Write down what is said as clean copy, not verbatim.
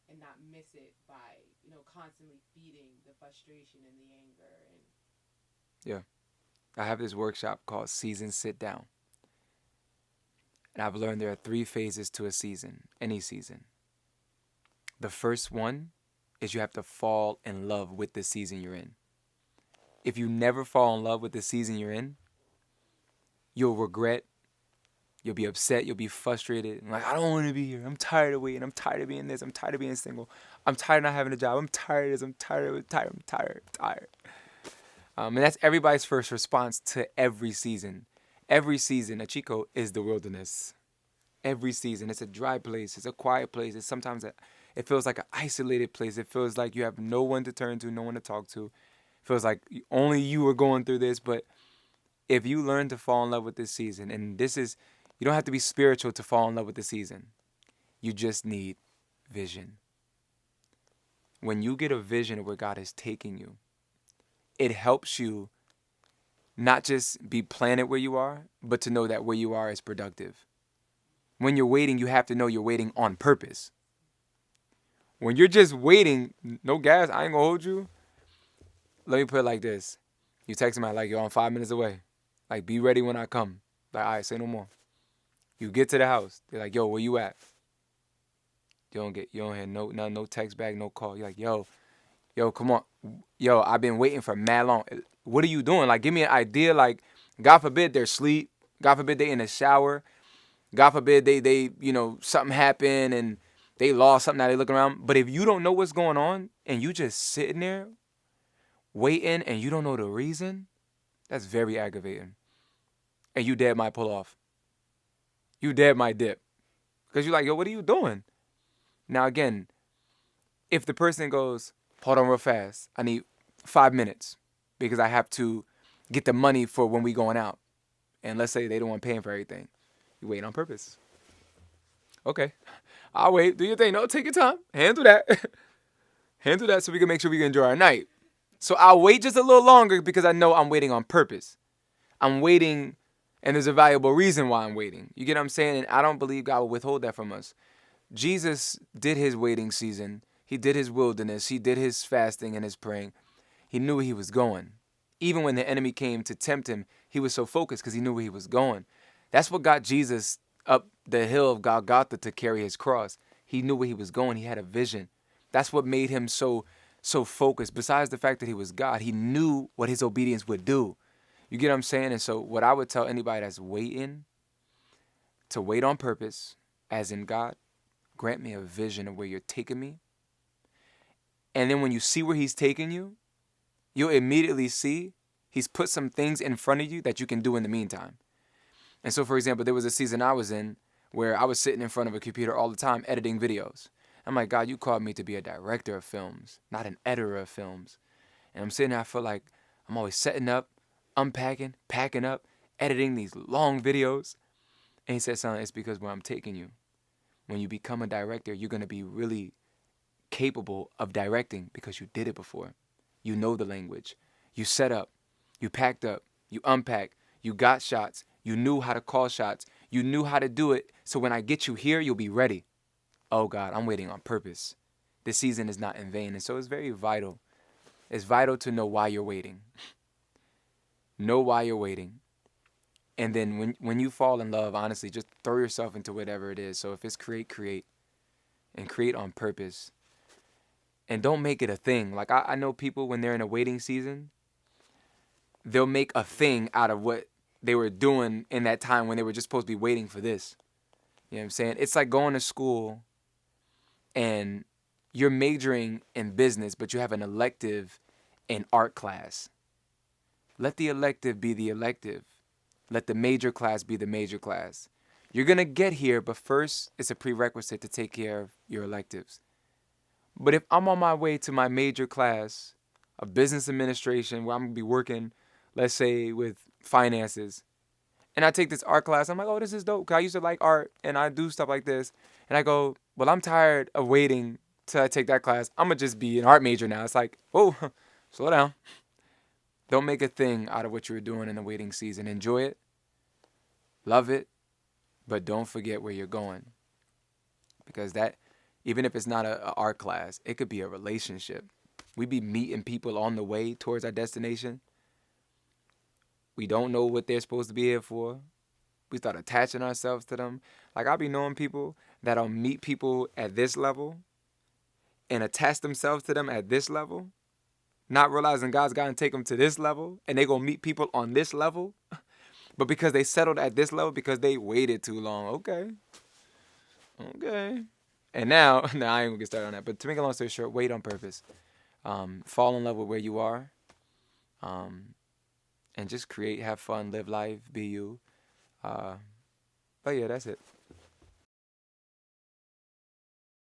and not miss it by, constantly feeding the frustration and the anger. And Yeah. I have this workshop called Season Sit Down. And I've learned there are three phases to a season, any season. The first one is you have to fall in love with the season you're in. If you never fall in love with the season you're in, you'll regret, you'll be upset, you'll be frustrated. Like, I don't want to be here. I'm tired of waiting. I'm tired of being this. I'm tired of being single. I'm tired of not having a job. I'm tired of this. I'm tired of it. Tired. I'm tired. Tired. And that's everybody's first response to every season. Every season, a Chico, is the wilderness. Every season, it's a dry place. It's a quiet place. It's sometimes it feels like an isolated place. It feels like you have no one to turn to, no one to talk to. It feels like only you are going through this. But if you learn to fall in love with this season, and this is, you don't have to be spiritual to fall in love with the season. You just need vision. When you get a vision of where God is taking you, it helps you not just be planted where you are, but to know that where you are is productive. When you're waiting, you have to know you're waiting on purpose. When you're just waiting, no gas, I ain't gonna hold you. Let me put it like this. You text me like, yo, I'm 5 minutes away. Like, be ready when I come. Like, all right, say no more. You get to the house. They're like, yo, where you at? You don't hear no text back, no call. You're like, yo, come on. Yo, I've been waiting for mad long. What are you doing? Like, give me an idea. Like, God forbid they're asleep. God forbid they in the shower. God forbid they something happened and they lost something. Now they looking around. But if you don't know what's going on and you just sitting there waiting and you don't know the reason, that's very aggravating. And you dead might pull off. You dead might dip. Because you're like, yo, what are you doing? Now again, if the person goes, hold on real fast, I need 5 minutes because I have to get the money for when we going out. And let's say they don't want paying for everything. You wait on purpose. Okay. I'll wait. Do your thing. No, take your time. Handle that. Handle that so we can make sure we can enjoy our night. So I'll wait just a little longer because I know I'm waiting on purpose. I'm waiting and there's a valuable reason why I'm waiting. You get what I'm saying? And I don't believe God will withhold that from us. Jesus did his waiting season. He did his wilderness. He did his fasting and his praying. He knew where he was going. Even when the enemy came to tempt him, he was so focused because he knew where he was going. That's what got Jesus up the hill of Golgotha to carry his cross. He knew where he was going. He had a vision. That's what made him so focused. Besides the fact that he was God, he knew what his obedience would do. You get what I'm saying? And so what I would tell anybody that's waiting, to wait on purpose, as in God, grant me a vision of where you're taking me. And then when you see where he's taking you, you'll immediately see he's put some things in front of you that you can do in the meantime. And so, for example, there was a season I was in where I was sitting in front of a computer all the time editing videos. I'm like, God, you called me to be a director of films, not an editor of films. And I'm sitting there, I feel like I'm always setting up, unpacking, packing up, editing these long videos. And he said, son, it's because where I'm taking you. When you become a director, you're going to be really capable of directing because you did it before. You know the language. You set up. You packed up. You unpacked. You got shots. You knew how to call shots. You knew how to do it. So when I get you here, you'll be ready. Oh God, I'm waiting on purpose. This season is not in vain. And so it's very vital. It's vital to know why you're waiting. Know why you're waiting. And then when you fall in love, honestly, just throw yourself into whatever it is. So if it's create. And create on purpose. And don't make it a thing. Like I know people when they're in a waiting season, they'll make a thing out of what they were doing in that time when they were just supposed to be waiting for this. You know what I'm saying? It's like going to school and you're majoring in business, but you have an elective in art class. Let the elective be the elective. Let the major class be the major class. You're going to get here, but first it's a prerequisite to take care of your electives. But if I'm on my way to my major class of business administration where I'm going to be working, let's say, with finances, and I take this art class, I'm like, oh, this is dope. 'Cause I used to like art and I do stuff like this. And I go, well, I'm tired of waiting till I take that class. I'm going to just be an art major now. It's like, whoa, slow down. Don't make a thing out of what you're doing in the waiting season. Enjoy it, love it, but don't forget where you're going. Because Even if it's not a art class, it could be a relationship. We be meeting people on the way towards our destination. We don't know what they're supposed to be here for. We start attaching ourselves to them. Like, I be knowing people that'll meet people at this level and attach themselves to them at this level, not realizing God's got to take them to this level, and they going to meet people on this level. But because they settled at this level, because they waited too long. Okay. And now, I ain't going to get started on that. But to make a long story short, wait on purpose. Fall in love with where you are. And just create, have fun, live life, be you. But yeah, that's it.